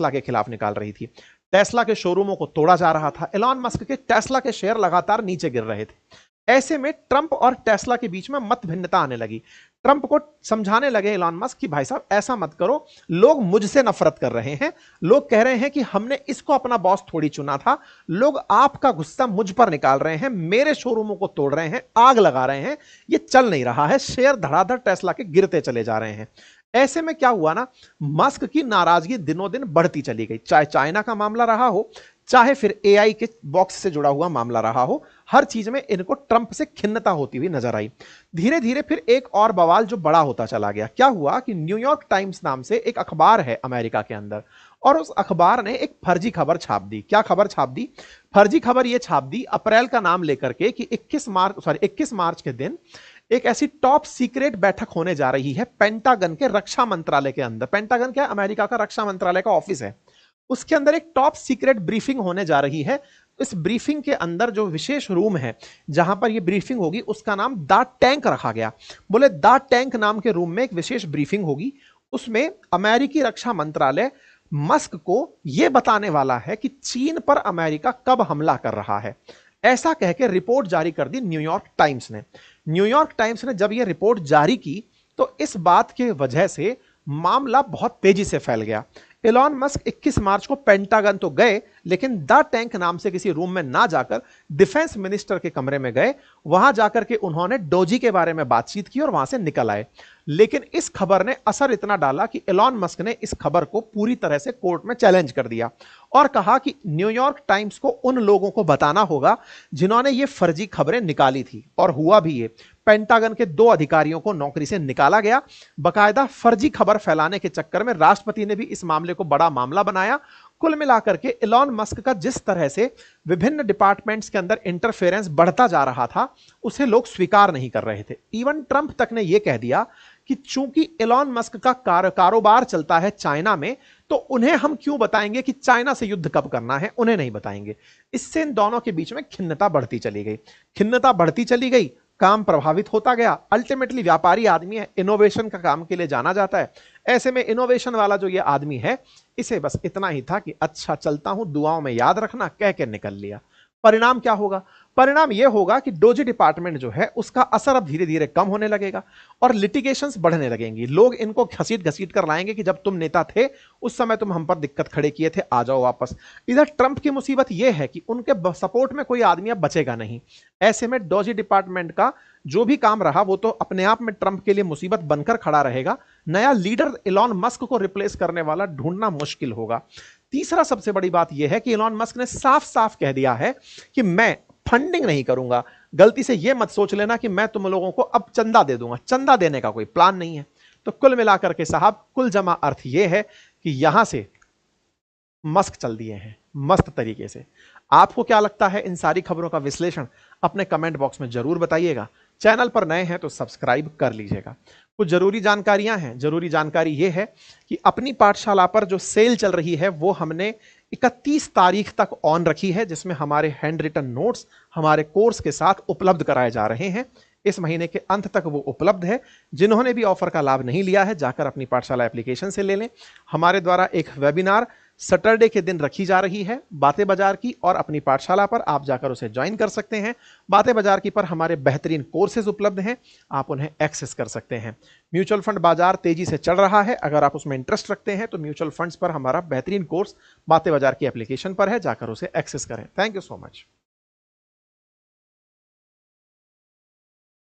Tesla के खिलाफ निकाल रही थी। टेस्ला के शोरूमों को तोड़ा जा रहा था। एलॉन मस्क के टेस्ला के शेयर लगातार नीचे गिर रहे थे। ऐसे में ट्रंप और टेस्ला के बीच में मत भिन्नता आने लगी। ट्रंप को समझाने लगे एलॉन मस्क कि भाई साहब ऐसा मत करो, लोग मुझसे नफरत कर रहे हैं, लोग कह रहे हैं कि हमने इसको अपना बॉस थोड़ी चुना था, लोग आपका गुस्सा मुझ पर निकाल रहे हैं, मेरे शोरूमों को तोड़ रहे हैं, आग लगा रहे हैं, ये चल नहीं रहा है। शेयर धड़ाधड़ टेस्ला के गिरते चले जा रहे हैं। ऐसे में क्या हुआ ना, मस्क की नाराजगी दिनों दिन बढ़ती चली गई। चाहे चाइना का मामला रहा हो, चाहे फिर एआई के बॉक्स से जुड़ा हुआ मामला रहा हो, हर चीज में इनको ट्रंप से खिन्नता होती हुई नजर आई। धीरे धीरे फिर एक और बवाल जो बड़ा होता चला गया। क्या हुआ कि न्यूयॉर्क टाइम्स नाम से एक अखबार है अमेरिका के अंदर, और उस अखबार ने एक फर्जी खबर छाप दी। क्या खबर छाप दी? फर्जी खबर यह छाप दी अप्रैल का नाम लेकर के कि 21 मार्च के दिन एक ऐसी टॉप सीक्रेट बैठक होने जा रही है पेंटागन के रक्षा मंत्रालय के अंदर। पेंटागन क्या है? अमेरिका का रक्षा मंत्रालय का ऑफिस है। उसके अंदर एक टॉप सीक्रेट ब्रीफिंग होने जा रही है। इस ब्रीफिंग के अंदर जो विशेष रूम है जहां पर यह ब्रीफिंग होगी, उसका नाम द टैंक रखा गया। बोले द टैंक नाम के रूम में एक विशेष ब्रीफिंग होगी। उसमें अमेरिकी रक्षा मंत्रालय मस्क को यह बताने वाला है कि चीन पर अमेरिका कब हमला कर रहा है। ऐसा कह के रिपोर्ट जारी कर दी न्यूयॉर्क टाइम्स ने। न्यूयॉर्क टाइम्स ने जब यह रिपोर्ट जारी की तो इस बात के वजह से मामला बहुत तेजी से फैल गया। एलॉन मस्क 21 मार्च को पेंटागन तो गए, लेकिन द टैंक नाम से किसी रूम में ना जाकर डिफेंस मिनिस्टर के कमरे में गए। वहां जाकर के उन्होंने डोजी के बारे में बातचीत की और वहां से निकल आए। लेकिन इस खबर ने असर इतना डाला कि एलॉन मस्क ने इस खबर को पूरी तरह से कोर्ट में चैलेंज कर दिया और कहा कि न्यूयॉर्क टाइम्स को उन लोगों को बताना होगा जिन्होंने ये फर्जी खबरें निकाली थी। और हुआ भी ये। पेंटागन के 2 अधिकारियों को नौकरी से निकाला गया। बकायदा फर्जी खबर फैलाने के चक्कर में राष्ट्रपति ने भी इस मामले को बड़ा मामला बनाया। कुल मिलाकर के एलॉन मस्क का जिस तरह से विभिन्न डिपार्टमेंट्स के अंदर इंटरफेरेंस बढ़ता जा रहा था, उसे लोग स्वीकार नहीं कर रहे थे। इवन ट्रंप तक ने यह कह दिया कि चूंकि एलॉन मस्क का कारोबार चलता है चाइना में, तो उन्हें हम क्यों बताएंगे कि चाइना से युद्ध कब करना है, उन्हें नहीं बताएंगे। इससे इन दोनों के बीच में खिन्नता बढ़ती चली गई। खिन्नता बढ़ती चली गई, काम प्रभावित होता गया। अल्टीमेटली व्यापारी आदमी है, इनोवेशन का काम के लिए जाना जाता है। ऐसे में इनोवेशन वाला जो ये आदमी है, इसे बस इतना ही था कि अच्छा चलता हूं, दुआओं में याद रखना, कह के निकल लिया। परिणाम क्या होगा? परिणाम यह होगा कि डोजी डिपार्टमेंट जो है उसका असर अब धीरे धीरे कम होने लगेगा और लिटिगेशंस बढ़ने लगेंगी। लोग इनको घसीट घसीट कर लाएंगे कि जब तुम नेता थे उस समय तुम हम पर दिक्कत खड़े किए थे, आ जाओ वापस। इधर ट्रंप की मुसीबत यह है कि उनके सपोर्ट में कोई आदमी अब बचेगा नहीं। ऐसे में डोजी डिपार्टमेंट का जो भी काम रहा वो तो अपने आप में ट्रंप के लिए मुसीबत बनकर खड़ा रहेगा। नया लीडर एलॉन मस्क को रिप्लेस करने वाला ढूंढना मुश्किल होगा। तीसरा सबसे बड़ी बात यह है कि एलॉन मस्क ने साफ साफ कह दिया है कि मैं फंडिंग नहीं करूंगा। गलती से यह मत सोच लेना कि मैं तुम लोगों को अब चंदा दे दूंगा। चंदा देने का कोई प्लान नहीं है। तो कुल मिलाकर के साहब, कुल जमा अर्थ यह है कि यहां से मस्क चल दिए हैं मस्त तरीके से। आपको क्या लगता है इन सारी खबरों का विश्लेषण? अपने कमेंट बॉक्स में जरूर बताइएगा। चैनल पर नए हैं तो सब्सक्राइब कर लीजिएगा। कुछ जरूरी जानकारियां हैं। जरूरी जानकारी यह है कि अपनी पाठशाला पर जो सेल चल रही है वो हमने 31 तारीख तक ऑन रखी है, जिसमें हमारे हैंड रिटन नोट्स हमारे कोर्स के साथ उपलब्ध कराए जा रहे हैं। इस महीने के अंत तक वो उपलब्ध है। जिन्होंने भी ऑफर का लाभ नहीं लिया है, जाकर अपनी पाठशाला एप्लीकेशन से ले लें। हमारे द्वारा एक वेबिनार सैटरडे के दिन रखी जा रही है बातें बाजार की, और अपनी पाठशाला पर आप जाकर उसे ज्वाइन कर सकते हैं। बातें बाजार की पर हमारे बेहतरीन कोर्सेज उपलब्ध हैं, आप उन्हें एक्सेस कर सकते हैं। म्यूचुअल फंड बाजार तेजी से चल रहा है। अगर आप उसमें इंटरेस्ट रखते हैं तो म्यूचुअल फंड्स पर हमारा बेहतरीन कोर्स बातें बाजार की एप्लीकेशन पर है, जाकर उसे एक्सेस करें। Thank you so much.